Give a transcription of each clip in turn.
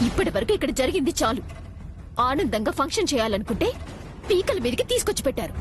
ఇప్పటి వరకు ఇక్కడ జరిగింది చాలు. ఆనందంగా ఫంక్షన్ చేయాలనుకుంటే పీకల మీదకి తీసుకొచ్చి పెట్టారు.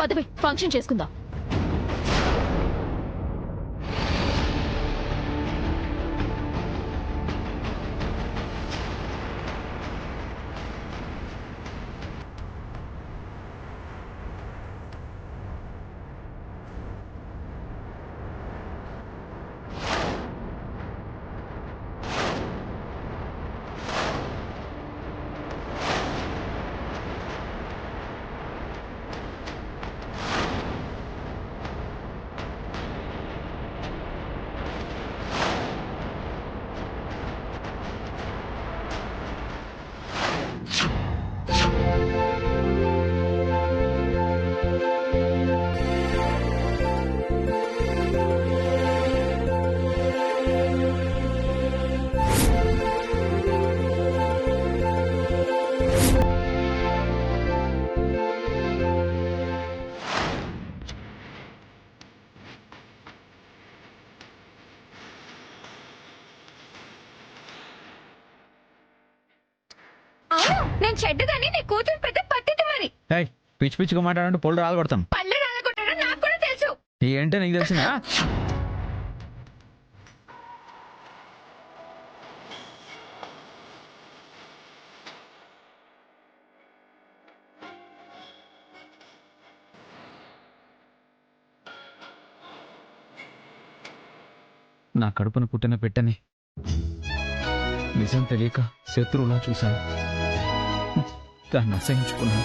పదవి ఫంక్షన్ చేసుకుందాం. నేను చెడ్డదని నీ కూతురు పెద్ద పట్టింది మరి. పిచ్చి పిచ్చిగా మాట్లాడంటే పొలు రాలు కొడతాను. పళ్ళు రాలగొట్టడం నాకు కూడా తెలుసు. ఏంటో నీకు తెలిసిందా? నా కడుపును పుట్టిన పెట్టని నిజం తెలియక శత్రువులా చూశాను. దాన్ని అసహించుకున్నాను.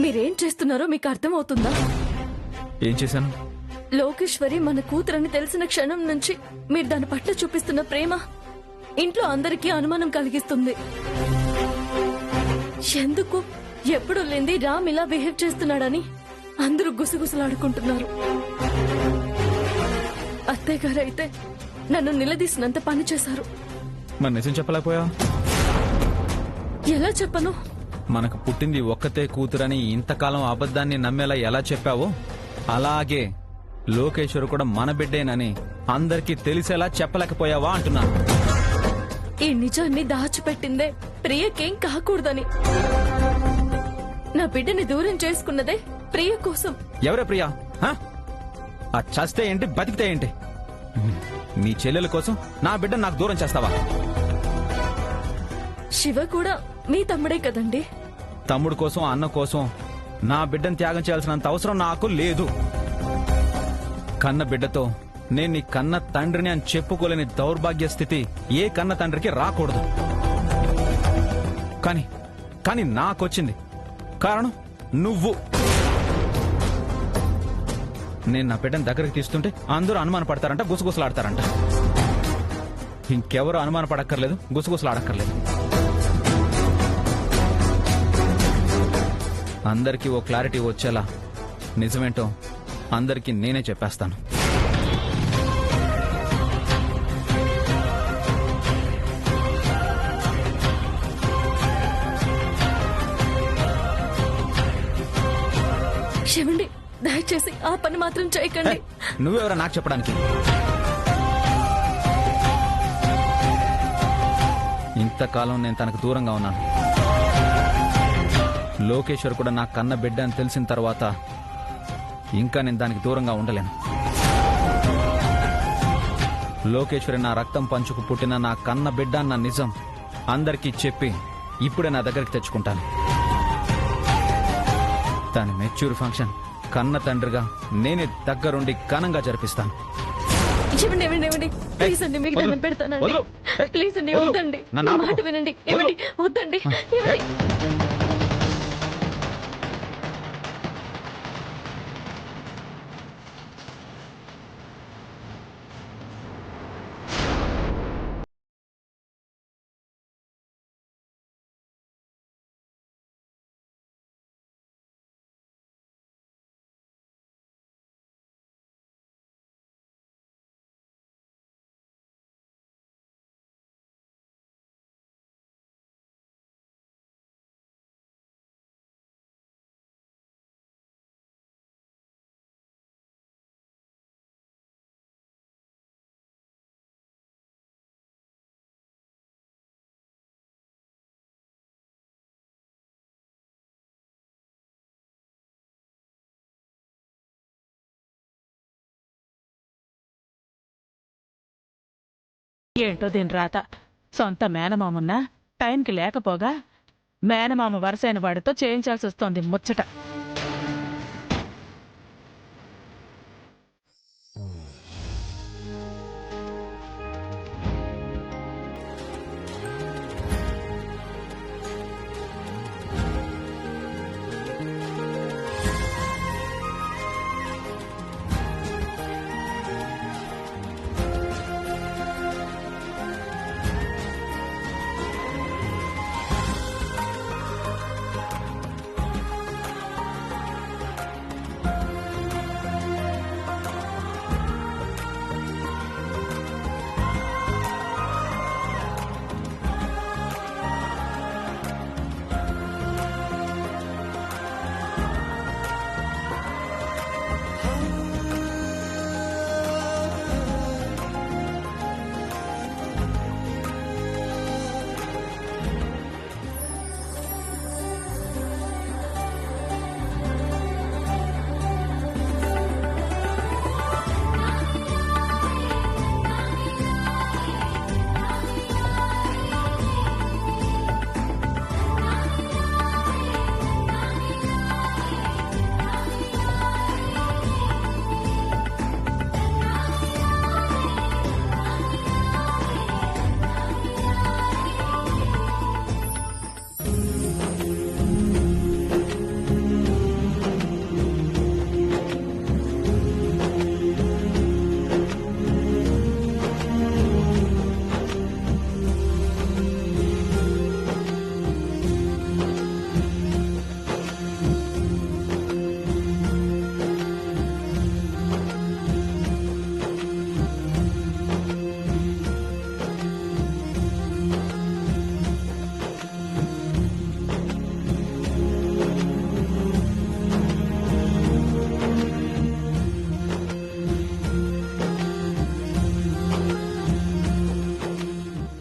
మీరేం చేస్తున్నారో మీకు అర్థమవుతుందా? ఏం చేశాను? లోకేశ్వరి మన కూతురని తెలిసిన క్షణం నుంచి మీరు దాని పట్ల చూపిస్తున్న ప్రేమ ఇంట్లో అందరికీ అనుమానం కలిగిస్తుంది. ఎందుకు ఎప్పుడు లేంది రామ్ ఇలా బిహేవ్ చేస్తున్నాడని అందరూ గుసగుసలాడుకుంటున్నారు. అత్తయ్య గారు అయితే నన్ను నిలదీసినంత పని చేశారు. మరి నిజం చెప్పలేకపోయా? ఎలా చెప్పను? మనకు పుట్టింది ఒక్కతే కూతురని ఇంతకాలం అబద్ధాన్ని నమ్మేలా ఎలా చెప్పావో అలాగే లోకేశ్వరు కూడా మన బిడ్డేనని అందరికీ తెలిసేలా చెప్పలేకపోయావా అంటున్నా. ఈ నిజాన్ని దాచిపెట్టిందే ప్రియకేం కాకూడదని. నా బిడ్డని దూరం చేసుకున్నదే ప్రియ కోసం. ఎవరే ప్రియా? ఆ చస్తే ఏంటి, బతికితే ఏంటి? నీ చెల్లెల కోసం నా బిడ్డ నాకు దూరం చేస్తావా? శివ కూడా మీ తమ్ముడే కదండి. తమ్ముడు కోసం అన్న కోసం నా బిడ్డను త్యాగం చేయాల్సినంత అవసరం నాకు లేదు. కన్న బిడ్డతో నేను నీ కన్న తండ్రిని అని చెప్పుకోలేని దౌర్భాగ్య స్థితి ఏ కన్న తండ్రికి రాకూడదు. కానీ నాకొచ్చింది. కారణం నువ్వు. నేను నా బిడ్డను దగ్గరికి తీస్తుంటే అందరూ అనుమాన పడతారంట, గుసగుసలాడతారంట. ఇంకెవరూ అనుమాన పడక్కర్లేదు, గుసగుసలాడక్కర్లేదు. అందరికీ ఓ క్లారిటీ వచ్చేలా నిజమేంటో అందరికీ నేనే చెప్పేస్తాను. శివండి, దయచేసి ఆ పని మాత్రం చేయకండి. నువ్వెవరా నాకు చెప్పడానికి? ఇంతకాలం నేను తనకు దూరంగా ఉన్నాను. లోకేశ్వర్ కూడా నా కన్న బిడ్డ అని తెలిసిన తర్వాత ఇంకా నేను దానికి దూరంగా ఉండలేను. లోకేశ్వరి నా రక్తం పంచుకు పుట్టిన నా కన్న బిడ్డ అన్న నిజం అందరికీ చెప్పి ఇప్పుడే నా దగ్గరికి తెచ్చుకుంటాను. దాని మెచ్యూర్ ఫంక్షన్ కన్న తండ్రిగా నేనే దగ్గరుండి ఘనంగా జరిపిస్తాను. ప్లీజ్ అండి, మీకు దండం పెడతానండి. ప్లీజ్ అండి, వద్దండి, మాట వినండి. వద్దండి. ఏంటో దీని రాత. సొంత మేనమామున్నా టైంకి లేకపోగా మేనమామ వరసైన వాడితో చేయించాల్సి వస్తోంది ముచ్చట.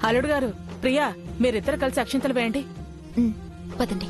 అల్లుడు గారు, ప్రియా, మీరిద్దరు కలిసి అక్షింతలు వేయండి. పదండి.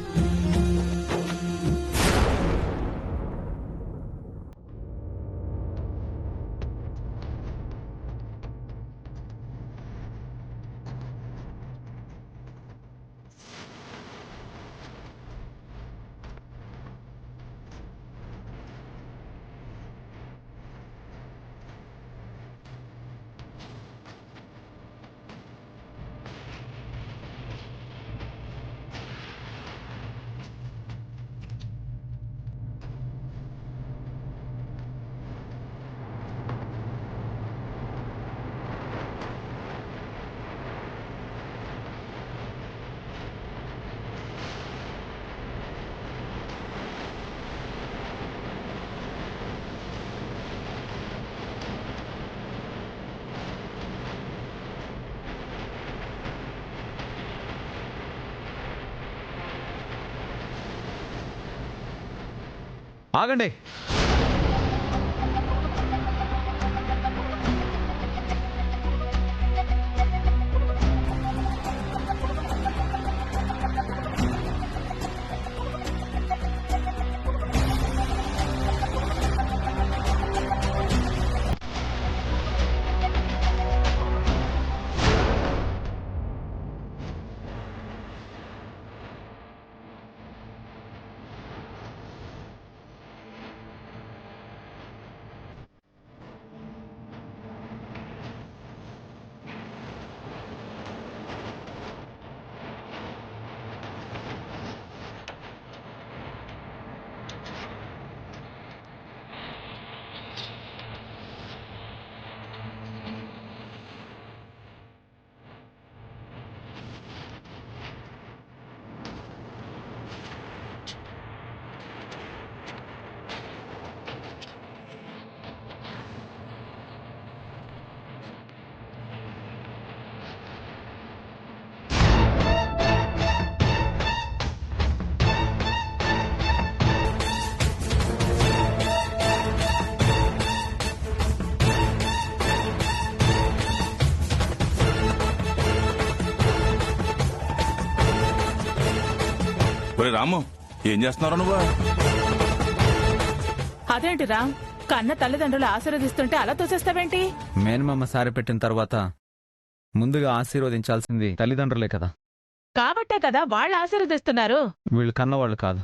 ఆగండి. రాము, ఏం చేస్తున్నావు నువ్వు? అదేంటి రామ్, కన్న తల్లిదండ్రులు ఆశీర్వదిస్తుంటే అలా తోసేస్తావేంటి? మేనమామ సారి పెట్టిన తర్వాత ముందుగా ఆశీర్వదించాల్సింది తల్లిదండ్రులే కదా. కాబట్టే కదా వాళ్ళు ఆశీర్వదిస్తున్నారు. వీళ్ళు కన్నవాళ్ళు కాదు.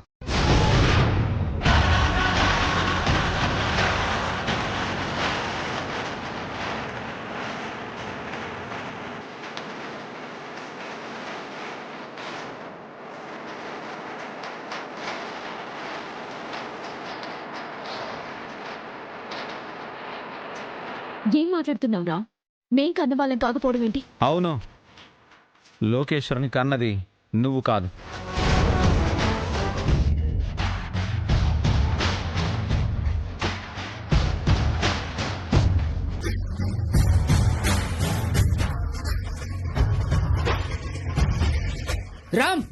ఏం మాట్లాడుతున్నావురా? మేం కన్న వాళ్ళని కాకపోవడం ఏంటి? అవును, లోకేశ్వరుని కన్నది నువ్వు కాదు. రామ్,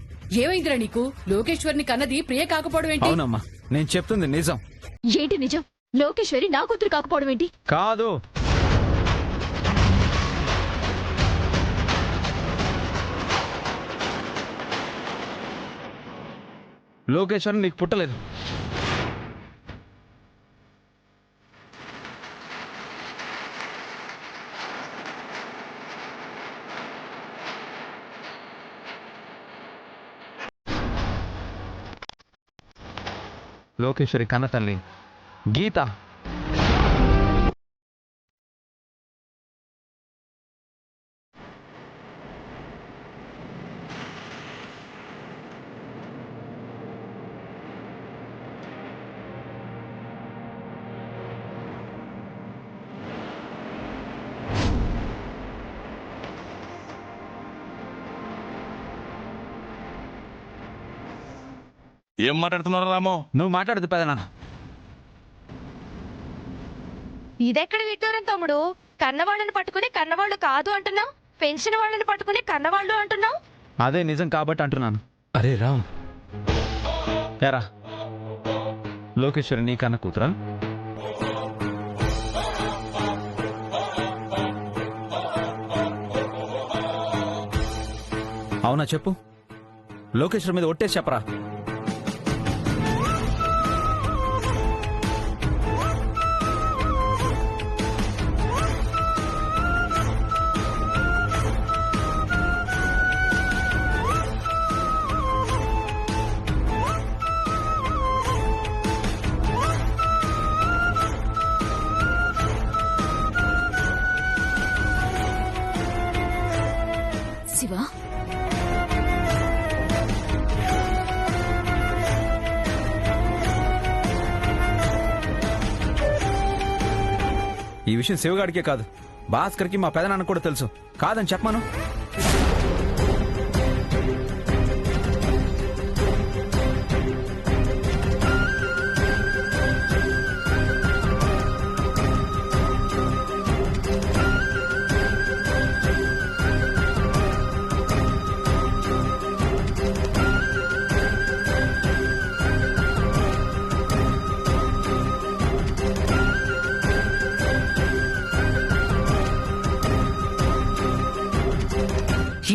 ఏమైందిరా నీకు? లోకేశ్వర్ని కన్నది ప్రియ కాకపోవడం ఏంటి? అవునమ్మా, నేను చెప్తుంది నిజం. ఏంటి నిజం? లోకేశ్వరి నా కూతురు కాకపోవడం ఏంటి? కాదు, లోకేశ్వరుని నీకు పుట్టలేదు. లోకేశ్వరి కన్న తల్లి గీత. ఏం మాట్లాడుతున్నారు రాము? నువ్వు మాట్లాడదు పెదనాన్న. ఇదెక్కడ విడ్డూరం తమ్ముడు? కన్నవాళ్ళని పట్టుకుని కన్నవాళ్ళు కాదు అంటున్నావు, పెంచిన వాళ్ళని పట్టుకుని కన్నవాళ్ళు అంటున్నావు. అదే నిజం కాబట్టి అంటున్నాను. అరే రామ్, ఎరా, లోకేశ్వరి నీ కన్న కూతురా? అవునా చెప్పు. లోకేశ్వరి మీద ఒట్టేసి చెప్పరా. శివ, ఈ విషయం శివగాడికే కాదు, భాస్కర్కి మా పెదనాన్న కూడా తెలుసు. కాదని చెప్పమను.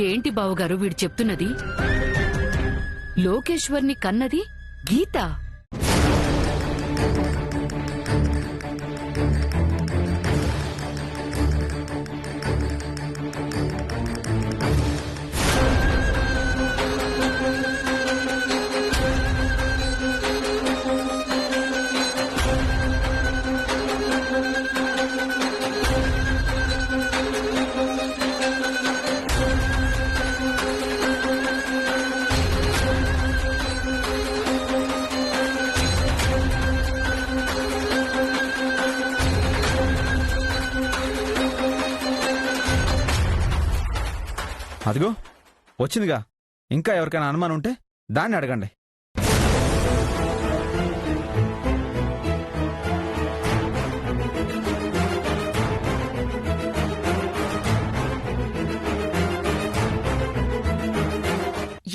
ఏంటి బావగారు వీడు చెప్తున్నది? లోకేశ్వర్ని కన్నది గీత. అదిగో వచ్చిందిగా. ఇంకా ఎవరికైనా అనుమానం ఉంటే దాన్ని అడగండి.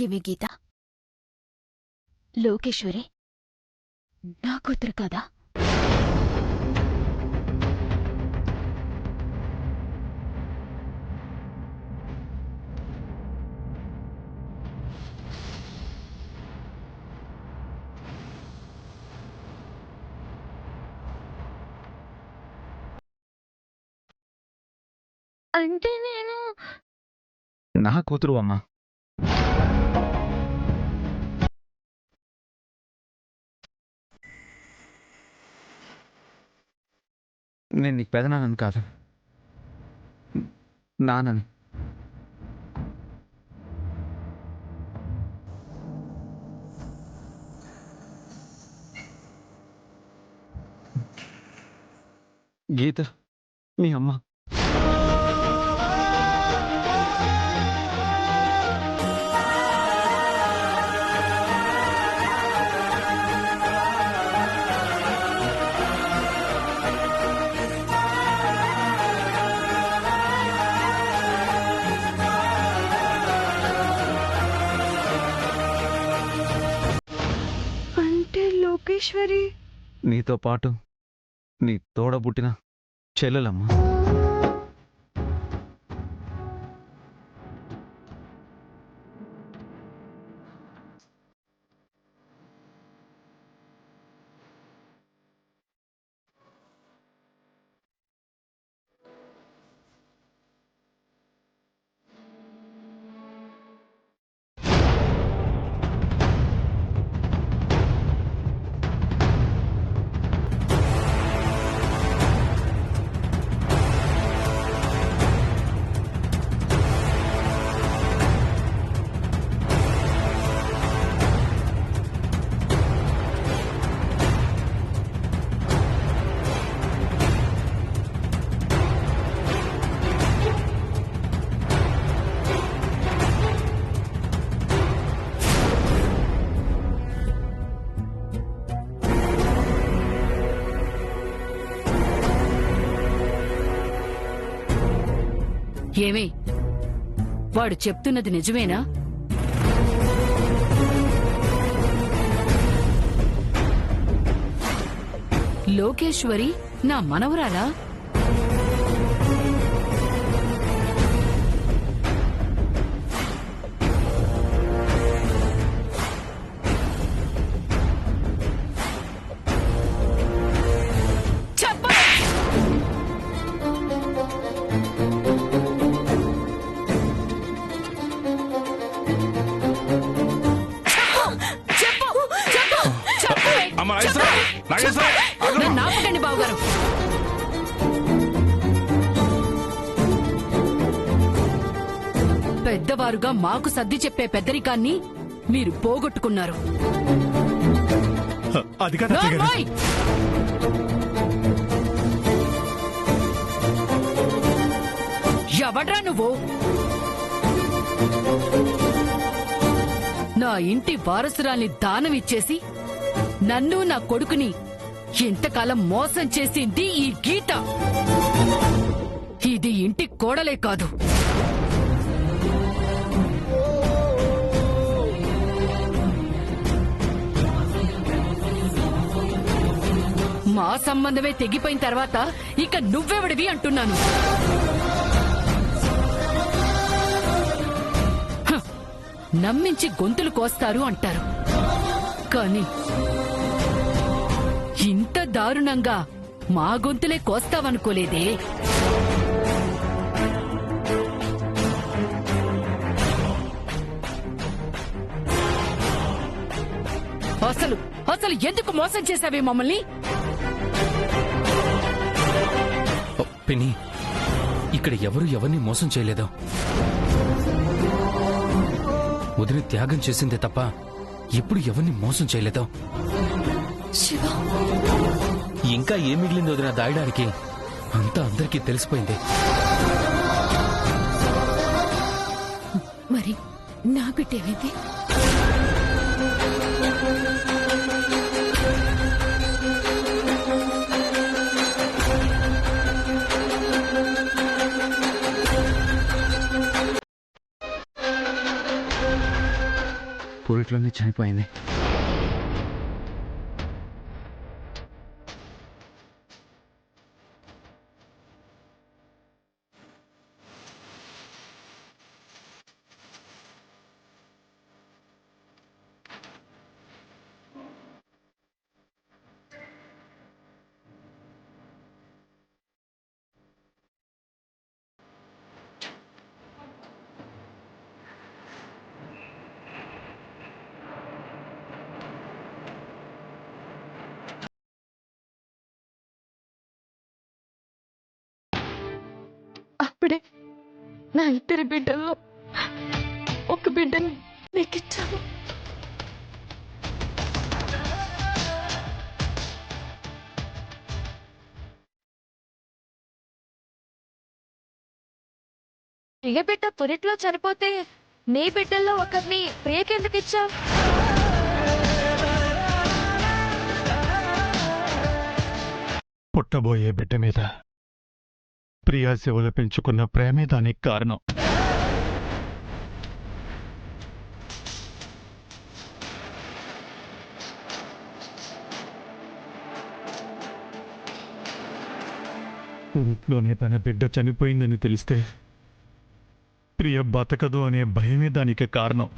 ఏమి గీత, లోకేశ్వరి నా కూతురు కదా? అంటే నేను నా కూతురు అమ్మా. నేను నీకు పెదనాన్నని కాదు, నాన్నని. గీత మీ అమ్మ. అంటే లోకేశ్వరి నీతో పాటు నీ తోడబుట్టిన చెల్లెలమ్మా. ఏమే, వాడు చెప్తున్నది నిజమేనా? లోకేశ్వరి నా మనవరాలా? అమ్మా నాగేశ్వరరావు, నాగేశ్వరరావు, ఆగమ్మా. నన్ను ఆపకండి బావగారు. పెద్దవారుగా మాకు సర్ది చెప్పే పెద్దరికాన్ని మీరు పోగొట్టుకున్నారు. అది కాదు అత్తయ్య గారు. నోర్మోయ్! ఎవడ్రా నువ్వు? నా ఇంటి వారసురాల్ని దానం ఇచ్చేసి నన్ను నా కొడుకుని ఇంతకాలం మోసం చేసింది ఈ గీత. ఇది ఇంటి కోడలే కాదు, మా సంబంధమే తెగిపోయిన తర్వాత ఇక నువ్వెవడివి అంటున్నాను. హ, నమ్మించి గొంతులు కోస్తారు అంటారు, కానీ ఇంత దారుణంగా మా గొంతులే కోస్తావనుకోలేదే. అసలు అసలు ఎందుకు మోసం చేశావే మమ్మల్ని? పిన్ని, ఇక్కడ ఎవరు ఎవరిని మోసం చేయలేదు. వదిలి త్యాగం చేసిందే తప్ప ఎప్పుడు ఎవరిని మోసం చేయలేదు. శివ, ఇంకా ఏం మిగిలింది వదిన దాయడానికి? అంతా అందరికీ తెలిసిపోయింది. మరి నా బిడ్డ ఏమైంది? పూరిట్లోనే చనిపోయింది. అప్పుడే నా ఇద్దరి బిడ్డల్లో ఒక బిడ్డని నీకిచ్చాను. ప్రియ బిడ్డ పురిట్లో చనిపోతే నీ బిడ్డల్లో ఒకరిని ప్రియకెందుకు ఇచ్చావు? పుట్టబోయే బిడ్డ మీద ప్రియా శివులు పెంచుకున్న ప్రేమే దానికి కారణం. ఇంట్లోనే తన బిడ్డ చనిపోయిందని తెలిస్తే ప్రియ బతకదు అనే భయమే దానికి కారణం.